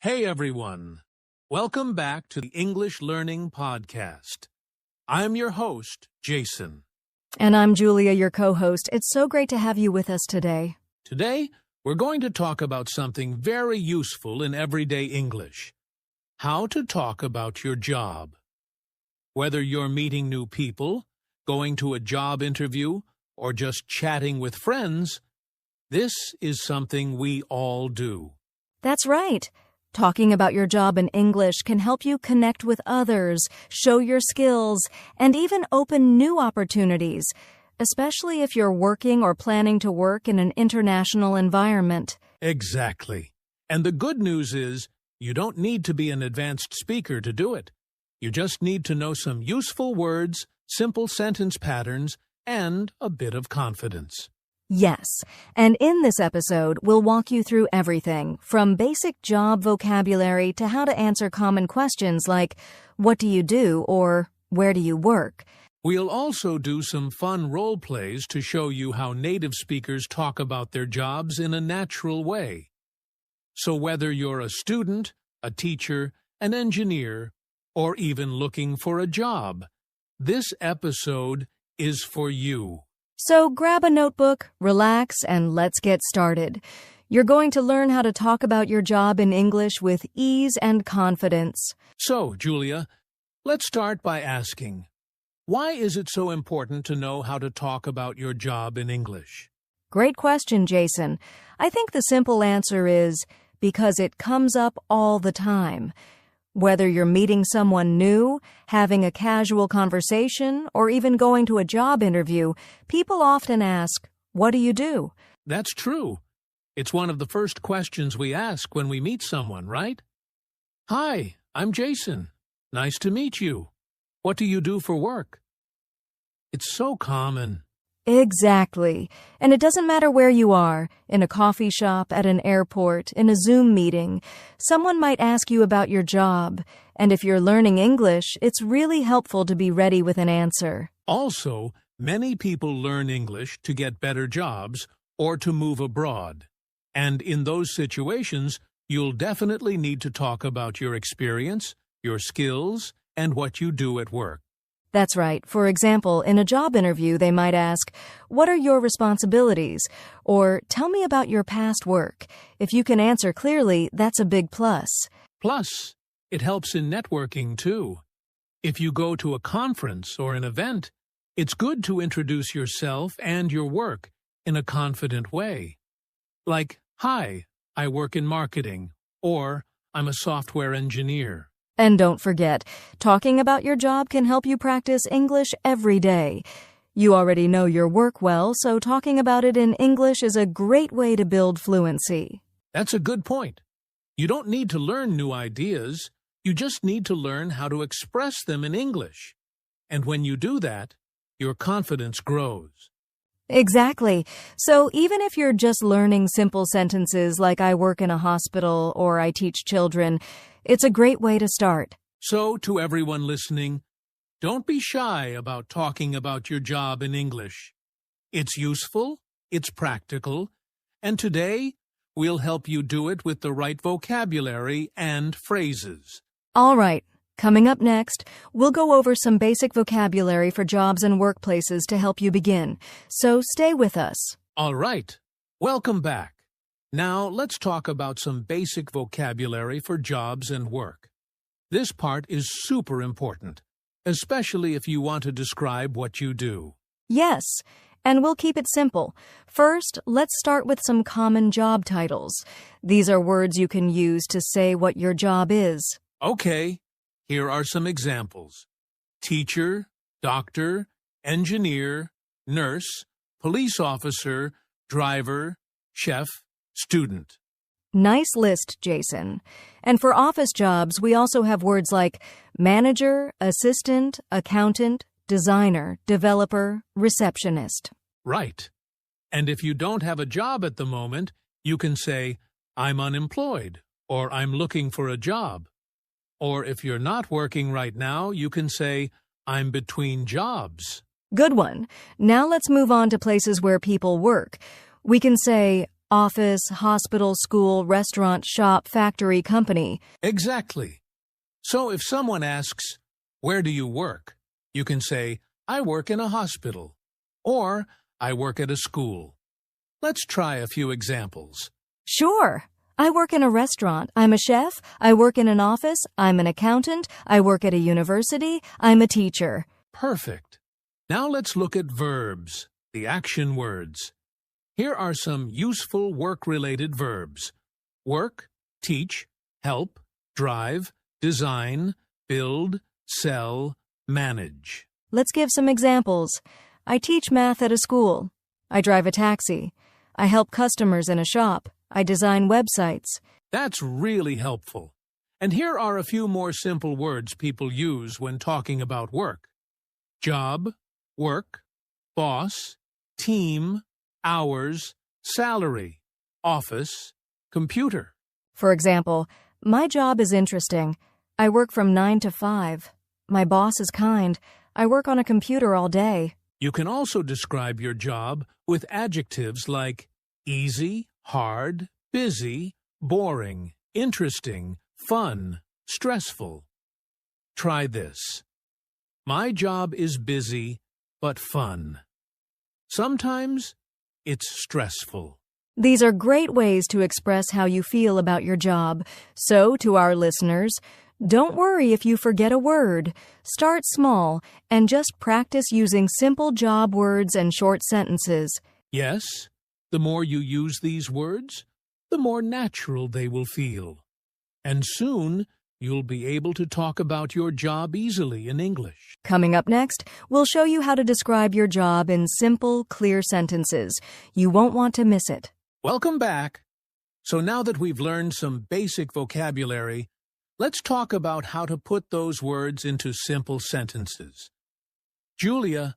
Hey everyone! Welcome back to the English Learning Podcast. I'm your host, Jason. And I'm Julia, your co-host. It's so great to have you with us today. Today, we're going to talk about something very useful in everyday English. How to talk about your job. Whether you're meeting new people, going to a job interview, or just chatting with friends, this is something we all do. That's right. Talking about your job in English can help you connect with others, show your skills, and even open new opportunities, especially if you're working or planning to work in an international environment. Exactly. And the good news is, you don't need to be an advanced speaker to do it. You just need to know some useful words, simple sentence patterns, and a bit of confidence. Yes, and in this episode, we'll walk you through everything, from basic job vocabulary to how to answer common questions like, what do you do, or where do you work? We'll also do some fun role plays to show you how native speakers talk about their jobs in a natural way. So whether you're a student, a teacher, an engineer, or even looking for a job, this episode is for you. So grab a notebook, relax, and let's get started. You're going to learn how to talk about your job in English with ease and confidence. So, Julia, let's start by asking, why is it so important to know how to talk about your job in English? Great question, Jason. I think the simple answer is because it comes up all the time. Whether you're meeting someone new, having a casual conversation, or even going to a job interview, people often ask, what do you do? That's true. It's one of the first questions we ask when we meet someone, right? Hi, I'm Jason. Nice to meet you. What do you do for work? It's so common. Exactly. And it doesn't matter where you are, in a coffee shop, at an airport, in a Zoom meeting. Someone might ask you about your job, and if you're learning English, it's really helpful to be ready with an answer. Also, many people learn English to get better jobs or to move abroad. And in those situations, you'll definitely need to talk about your experience, your skills, and what you do at work. That's right. For example, in a job interview, they might ask, what are your responsibilities? Or, tell me about your past work. If you can answer clearly, that's a big plus. Plus, it helps in networking, too. If you go to a conference or an event, it's good to introduce yourself and your work in a confident way. Like, hi, I work in marketing, or I'm a software engineer. And don't forget, talking about your job can help you practice English every day. You already know your work well, so talking about it in English is a great way to build fluency. That's a good point. You don't need to learn new ideas. You just need to learn how to express them in English. And when you do that, your confidence grows. Exactly. So even if you're just learning simple sentences like I work in a hospital or I teach children, it's a great way to start. So, to everyone listening, don't be shy about talking about your job in English. It's useful, it's practical, and today we'll help you do it with the right vocabulary and phrases. All right. Coming up next, we'll go over some basic vocabulary for jobs and workplaces to help you begin. So stay with us. All right. Welcome back. Now, let's talk about some basic vocabulary for jobs and work. This part is super important, especially if you want to describe what you do. Yes, and we'll keep it simple. First, let's start with some common job titles. These are words you can use to say what your job is. Okay, here are some examples. Teacher, doctor, engineer, nurse, police officer, driver, chef, student. Nice list, Jason. And for office jobs, we also have words like manager, assistant, accountant, designer, developer, receptionist. Right. And if you don't have a job at the moment, you can say, I'm unemployed, or I'm looking for a job. Or if you're not working right now, you can say, I'm between jobs. Good one. Now let's move on to places where people work. We can say, office, hospital, school, restaurant, shop, factory, company. Exactly. So if someone asks, "Where do you work?" you can say, "I work in a hospital," or "I work at a school." Let's try a few examples. Sure. I work in a restaurant. I'm a chef. I work in an office. I'm an accountant. I work at a university. I'm a teacher. Perfect. Now let's look at verbs, the action words. Here are some useful work-related verbs: work, teach, help, drive, design, build, sell, manage. Let's give some examples. I teach math at a school. I drive a taxi. I help customers in a shop. I design websites. That's really helpful. And here are a few more simple words people use when talking about work: job, work, boss, team, hours, salary, office, computer. For example, my job is interesting. I work from 9 to 5. My boss is kind. I work on a computer all day. You can also describe your job with adjectives like easy, hard, busy, boring, interesting, fun, stressful. Try this. My job is busy, but fun. Sometimes it's stressful. These are great ways to express how you feel about your job. So, to our listeners, don't worry if you forget a word. Start small and just practice using simple job words and short sentences. Yes, the more you use these words, the more natural they will feel. And soon, you'll be able to talk about your job easily in English. Coming up next, we'll show you how to describe your job in simple, clear sentences. You won't want to miss it. Welcome back. So now that we've learned some basic vocabulary, let's talk about how to put those words into simple sentences. Julia,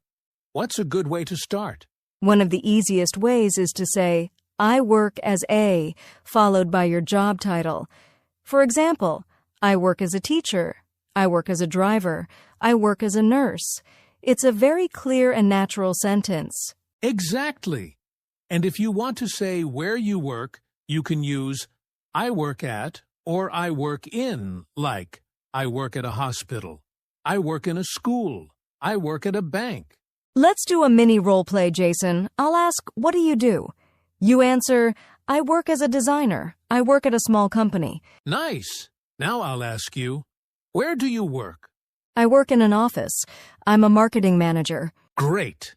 what's a good way to start? One of the easiest ways is to say, I work as a, followed by your job title. For example, I work as a teacher. I work as a driver. I work as a nurse. It's a very clear and natural sentence. Exactly. And if you want to say where you work, you can use I work at or I work in, like I work at a hospital. I work in a school. I work at a bank. Let's do a mini role play, Jason. I'll ask, what do you do? You answer, I work as a designer. I work at a small company. Nice. Now I'll ask you, where do you work? I work in an office. I'm a marketing manager. Great.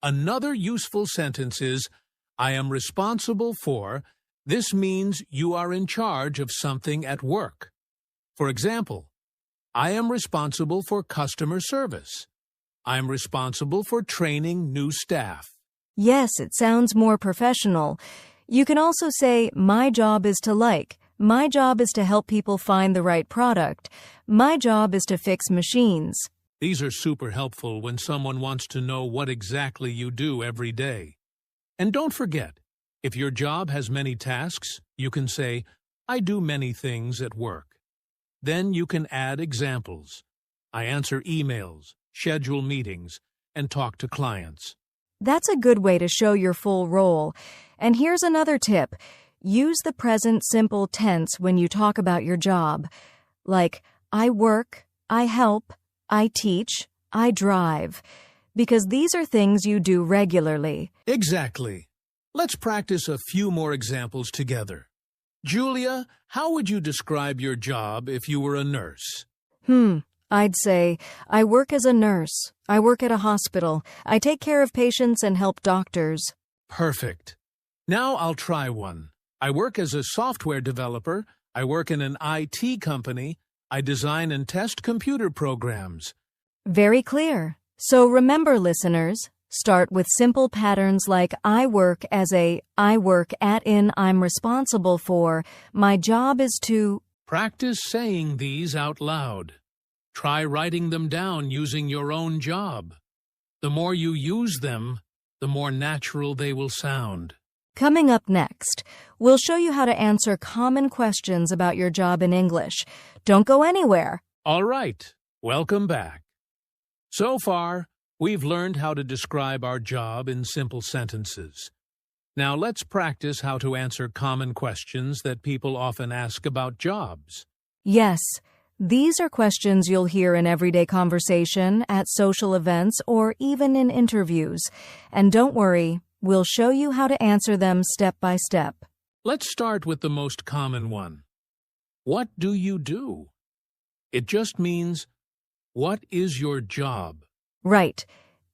Another useful sentence is, I am responsible for. This means you are in charge of something at work. For example, I am responsible for customer service. I'm responsible for training new staff. Yes, it sounds more professional. You can also say, my job is to like. My job is to help people find the right product. My job is to fix machines. These are super helpful when someone wants to know what exactly you do every day. And don't forget, if your job has many tasks, you can say, I do many things at work. Then you can add examples. I answer emails, schedule meetings, and talk to clients. That's a good way to show your full role. And here's another tip. Use the present simple tense when you talk about your job. Like, I work, I help, I teach, I drive. Because these are things you do regularly. Exactly. Let's practice a few more examples together. Julia, how would you describe your job if you were a nurse? I'd say, I work as a nurse. I work at a hospital. I take care of patients and help doctors. Perfect. Now I'll try one. I work as a software developer. I work in an IT company. I design and test computer programs. Very clear. So remember, listeners, start with simple patterns like I work as a, I work at in, I'm responsible for, my job is to. Practice saying these out loud. Try writing them down using your own job. The more you use them, the more natural they will sound. Coming up next, we'll show you how to answer common questions about your job in English. Don't go anywhere. All right, welcome back. So far, we've learned how to describe our job in simple sentences. Now let's practice how to answer common questions that people often ask about jobs. Yes, these are questions you'll hear in everyday conversation, at social events, or even in interviews. And don't worry, we'll show you how to answer them step by step. Let's start with the most common one. What do you do? It just means, what is your job? Right.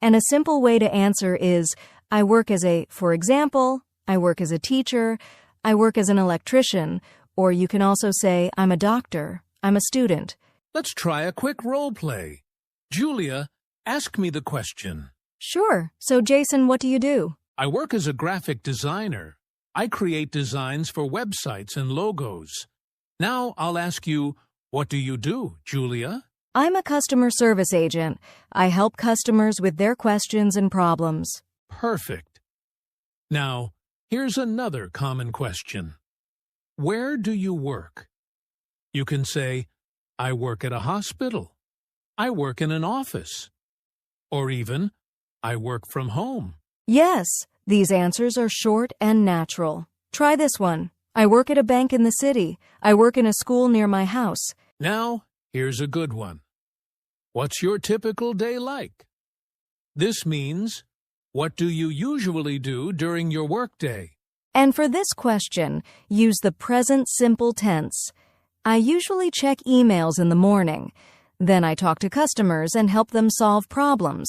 And a simple way to answer is, I work as for example, I work as a teacher, I work as an electrician, or you can also say, I'm a doctor, I'm a student. Let's try a quick role play. Julia, ask me the question. Sure. So, Jason, what do you do? I work as a graphic designer. I create designs for websites and logos. Now I'll ask you, what do you do, Julia? I'm a customer service agent. I help customers with their questions and problems. Perfect. Now, here's another common question. Where do you work? You can say, I work at a hospital. I work in an office. Or even, I work from home. Yes, these answers are short and natural. Try this one. I work at a bank in the city. I work in a school near my house. Now, here's a good one. What's your typical day like? This means, what do you usually do during your workday? And for this question, use the present simple tense. I usually check emails in the morning. Then I talk to customers and help them solve problems.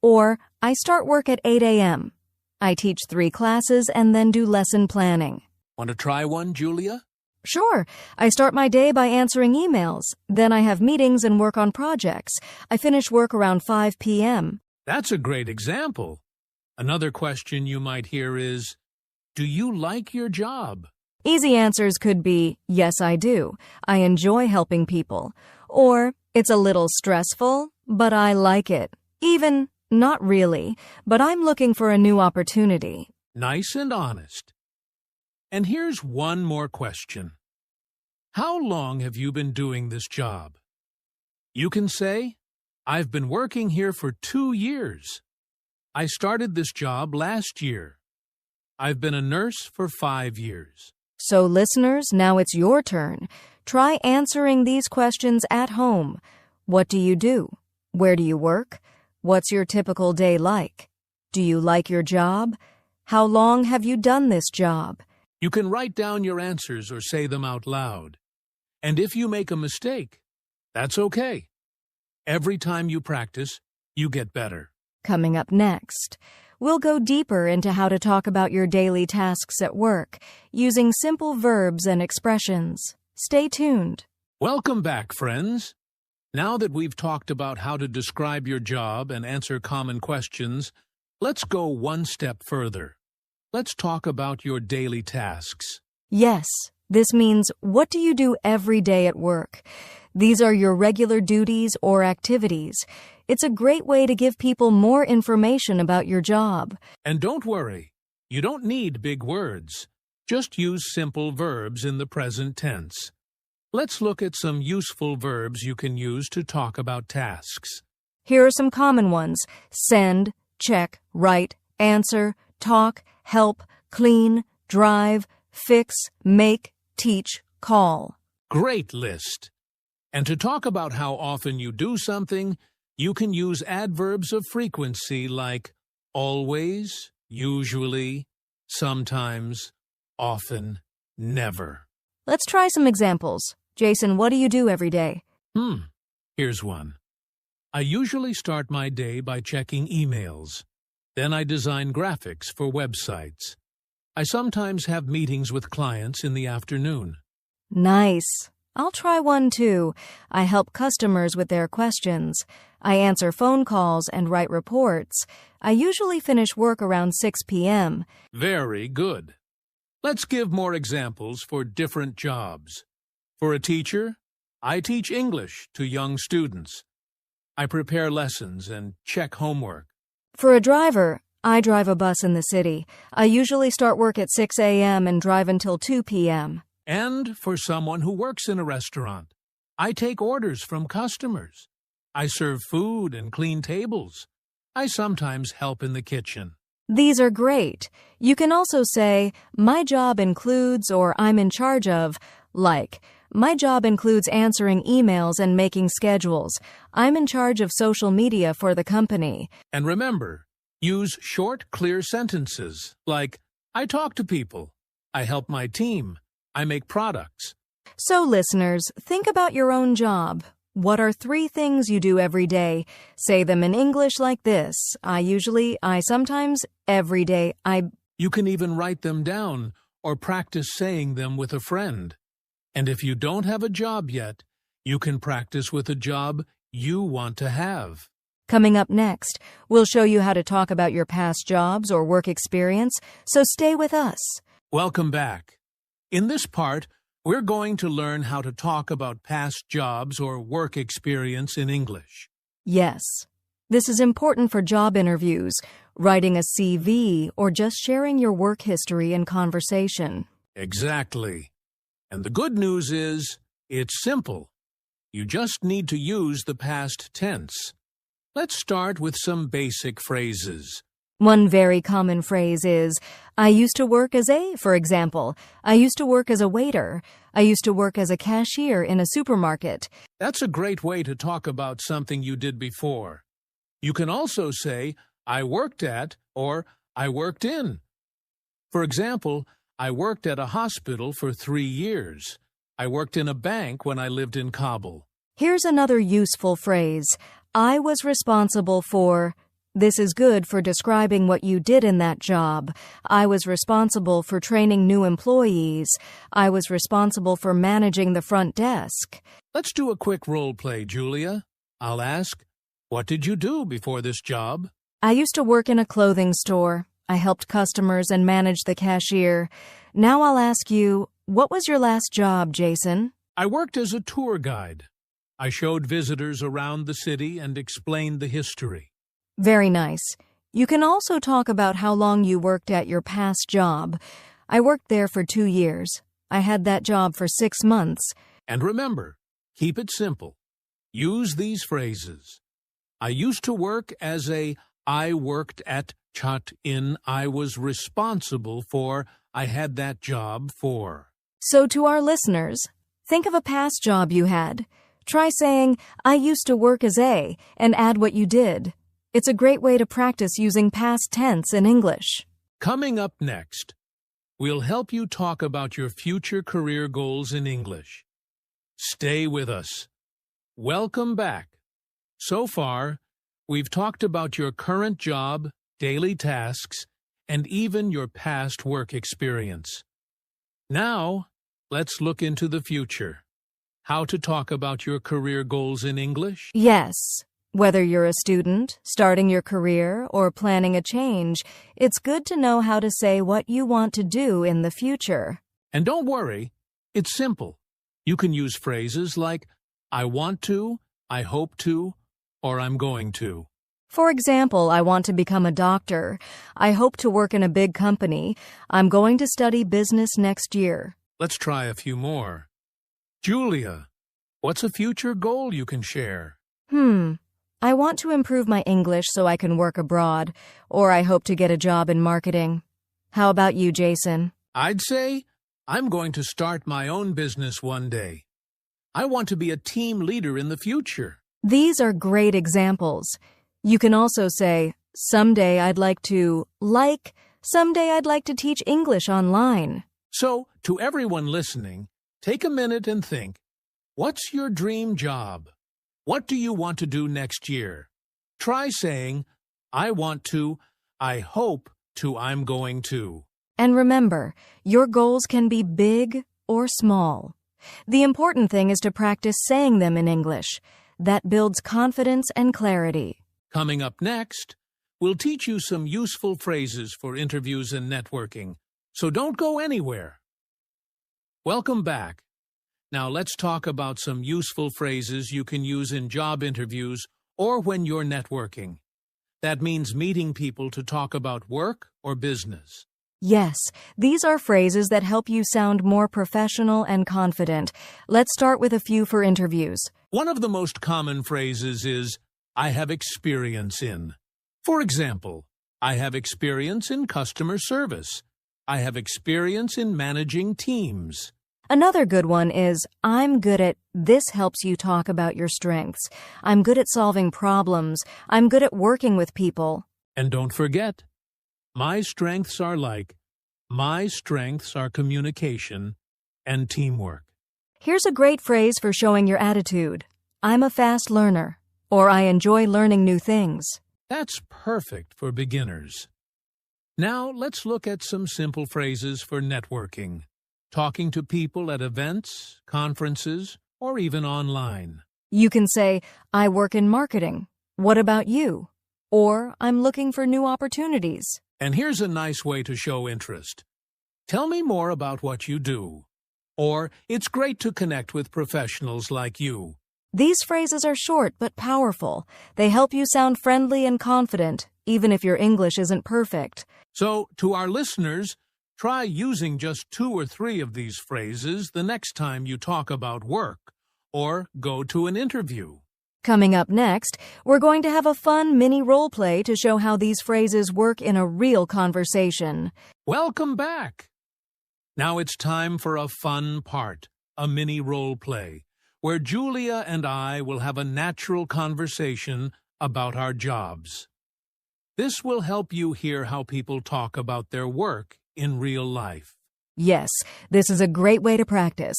Or, I start work at 8 a.m. I teach 3 classes and then do lesson planning. Want to try one, Julia? Sure. I start my day by answering emails. Then I have meetings and work on projects. I finish work around 5 p.m. That's a great example. Another question you might hear is, do you like your job? Easy answers could be, yes, I do. I enjoy helping people. Or, it's a little stressful, but I like it. Even, not really, but I'm looking for a new opportunity. Nice and honest. And here's one more question. How long have you been doing this job? You can say, I've been working here for 2 years. I started this job last year. I've been a nurse for 5 years. So, listeners, now it's your turn. Try answering these questions at home. What do you do? Where do you work? What's your typical day like? Do you like your job? How long have you done this job? You can write down your answers or say them out loud. And if you make a mistake, that's okay. Every time you practice, you get better. Coming up next, we'll go deeper into how to talk about your daily tasks at work, using simple verbs and expressions. Stay tuned. Welcome back, friends. Now that we've talked about how to describe your job and answer common questions, let's go one step further. Let's talk about your daily tasks. Yes, this means what do you do every day at work? These are your regular duties or activities. It's a great way to give people more information about your job. And don't worry, you don't need big words. Just use simple verbs in the present tense. Let's look at some useful verbs you can use to talk about tasks. Here are some common ones: send, check, write, answer, talk, help, clean, drive, fix, make, teach, call. Great list. And to talk about how often you do something, you can use adverbs of frequency like always, usually, sometimes, often, never. Let's try some examples. Jason, what do you do every day? Here's one. I usually start my day by checking emails. Then I design graphics for websites. I sometimes have meetings with clients in the afternoon. Nice. I'll try one too. I help customers with their questions. I answer phone calls and write reports. I usually finish work around 6 p.m. Very good. Let's give more examples for different jobs. For a teacher, I teach English to young students. I prepare lessons and check homework. For a driver, I drive a bus in the city. I usually start work at 6 a.m. and drive until 2 p.m. And for someone who works in a restaurant, I take orders from customers. I serve food and clean tables. I sometimes help in the kitchen. These are great. You can also say, my job includes or I'm in charge of, like, my job includes answering emails and making schedules. I'm in charge of social media for the company. And remember, use short, clear sentences like, I talk to people, I help my team, I make products. So, listeners, think about your own job. What are 3 things you do every day? Say them in English like this. I usually, I sometimes, every day, I... You can even write them down or practice saying them with a friend. And if you don't have a job yet, you can practice with a job you want to have. Coming up next, we'll show you how to talk about your past jobs or work experience, so stay with us. Welcome back. In this part, we're going to learn how to talk about past jobs or work experience in English. Yes, this is important for job interviews, writing a CV, or just sharing your work history in conversation. Exactly. And the good news is, it's simple. You just need to use the past tense. Let's start with some basic phrases. One very common phrase is, I used to work as a, for example, I used to work as a waiter. I used to work as a cashier in a supermarket. That's a great way to talk about something you did before. You can also say, I worked at or I worked in. For example, I worked at a hospital for 3 years. I worked in a bank when I lived in Kabul. Here's another useful phrase. I was responsible for. This is good for describing what you did in that job. I was responsible for training new employees. I was responsible for managing the front desk. Let's do a quick role play, Julia. I'll ask, what did you do before this job? I used to work in a clothing store. I helped customers and managed the cashier. Now I'll ask you, what was your last job, Jason? I worked as a tour guide. I showed visitors around the city and explained the history. Very nice. You can also talk about how long you worked at your past job. I worked there for 2 years. I had that job for 6 months. And remember, keep it simple. Use these phrases. I used to work as a I worked at in I was responsible for I had that job for. So to our listeners, think of a past job you had. Try saying, I used to work as a, and add what you did. It's a great way to practice using past tense in English. Coming up next, we'll help you talk about your future career goals in English. Stay with us. Welcome back. So far, we've talked about your current job, daily tasks, and even your past work experience. Now, let's look into the future. How to talk about your career goals in English? Yes. Whether you're a student, starting your career, or planning a change, it's good to know how to say what you want to do in the future. And don't worry, it's simple. You can use phrases like, I want to, I hope to, or I'm going to. For example, I want to become a doctor. I hope to work in a big company. I'm going to study business next year. Let's try a few more. Julia, what's a future goal you can share? I want to improve my English so I can work abroad, or I hope to get a job in marketing. How about you, Jason? I'd say, I'm going to start my own business one day. I want to be a team leader in the future. These are great examples. You can also say, someday I'd like to teach English online. So, to everyone listening, take a minute and think, what's your dream job? What do you want to do next year? Try saying, I want to, I hope to, I'm going to. And remember, your goals can be big or small. The important thing is to practice saying them in English. That builds confidence and clarity. Coming up next, we'll teach you some useful phrases for interviews and networking, so don't go anywhere. Welcome back. Now let's talk about some useful phrases you can use in job interviews or when you're networking. That means meeting people to talk about work or business. Yes, these are phrases that help you sound more professional and confident. Let's start with a few for interviews. One of the most common phrases is, I have experience in. For example, I have experience in customer service. I have experience in managing teams. Another good one is, I'm good at, this helps you talk about your strengths. I'm good at solving problems. I'm good at working with people. And don't forget, my strengths are communication and teamwork. Here's a great phrase for showing your attitude. I'm a fast learner, or I enjoy learning new things. That's perfect for beginners. Now let's look at some simple phrases for networking, talking to people at events, conferences, or even online. You can say, I work in marketing. What about you? Or, I'm looking for new opportunities. And here's a nice way to show interest. Tell me more about what you do. Or, it's great to connect with professionals like you. These phrases are short but powerful. They help you sound friendly and confident, even if your English isn't perfect. So, to our listeners, try using just 2 or 3 of these phrases the next time you talk about work or go to an interview. Coming up next, we're going to have a fun mini role play to show how these phrases work in a real conversation. Welcome back! Now it's time for a fun part, a mini role play, where Julia and I will have a natural conversation about our jobs. This will help you hear how people talk about their work in real life. Yes, this is a great way to practice.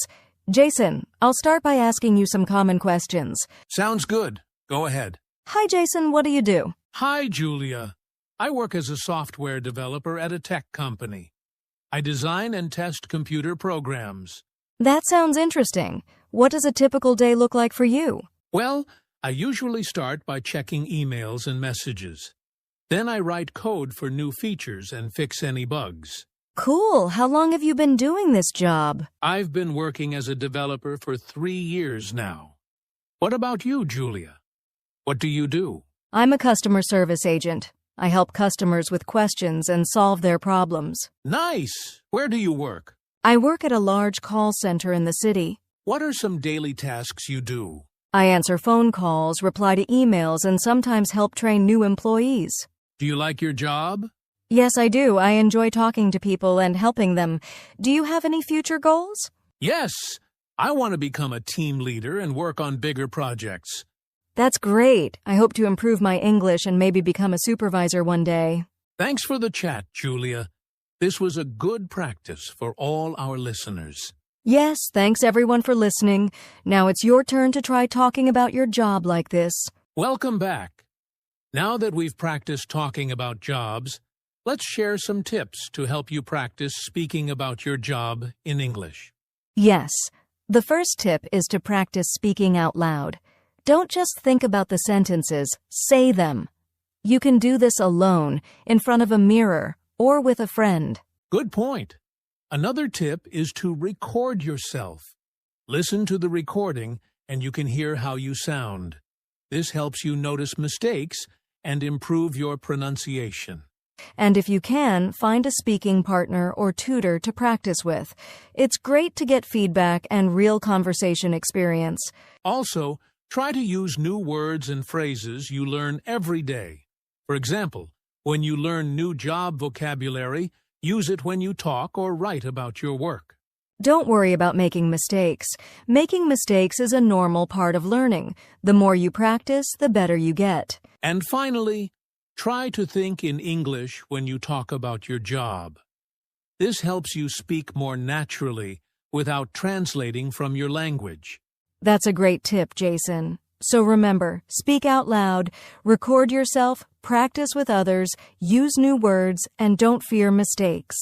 Jason, I'll start by asking you some common questions. Sounds good. Go ahead. Hi, Jason. What do you do? Hi, Julia. I work as a software developer at a tech company. I design and test computer programs. That sounds interesting. What does a typical day look like for you? Well, I usually start by checking emails and messages. Then I write code for new features and fix any bugs. Cool. How long have you been doing this job? I've been working as a developer for 3 years now. What about you, Julia? What do you do? I'm a customer service agent. I help customers with questions and solve their problems. Nice! Where do you work? I work at a large call center in the city. What are some daily tasks you do? I answer phone calls, reply to emails, and sometimes help train new employees. Do you like your job? Yes, I do. I enjoy talking to people and helping them. Do you have any future goals? Yes! I want to become a team leader and work on bigger projects. That's great. I hope to improve my English and maybe become a supervisor one day. Thanks for the chat, Julia. This was a good practice for all our listeners. Yes, thanks everyone for listening. Now it's your turn to try talking about your job like this. Welcome back. Now that we've practiced talking about jobs, let's share some tips to help you practice speaking about your job in English. Yes, the first tip is to practice speaking out loud. Don't just think about the sentences, say them. You can do this alone, in front of a mirror, or with a friend. Good point. Another tip is to record yourself. Listen to the recording and you can hear how you sound. This helps you notice mistakes and improve your pronunciation. And if you can, find a speaking partner or tutor to practice with. It's great to get feedback and real conversation experience. Also, try to use new words and phrases you learn every day. For example, when you learn new job vocabulary, use it when you talk or write about your work. Don't worry about making mistakes. Making mistakes is a normal part of learning. The more you practice, the better you get. And finally, try to think in English when you talk about your job. This helps you speak more naturally without translating from your language. That's a great tip, Jason. So remember, speak out loud, record yourself, practice with others, use new words, and don't fear mistakes.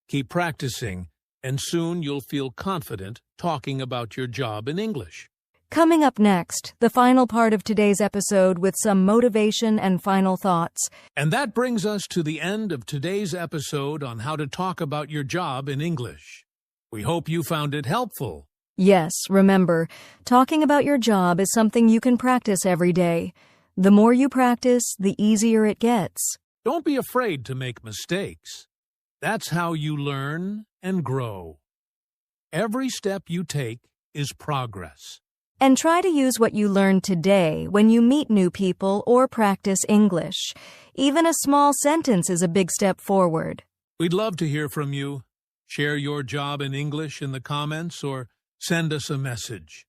Keep practicing, and soon you'll feel confident talking about your job in English. Coming up next, the final part of today's episode with some motivation and final thoughts. And that brings us to the end of today's episode on how to talk about your job in English. We hope you found it helpful. Yes, remember, talking about your job is something you can practice every day. The more you practice, the easier it gets. Don't be afraid to make mistakes. That's how you learn and grow. Every step you take is progress. And try to use what you learned today when you meet new people or practice English. Even a small sentence is a big step forward. We'd love to hear from you. Share your job in English in the comments or send us a message.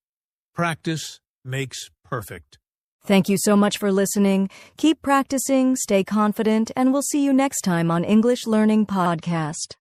Practice makes perfect. Thank you so much for listening. Keep practicing, stay confident, and we'll see you next time on English Learning Podcast.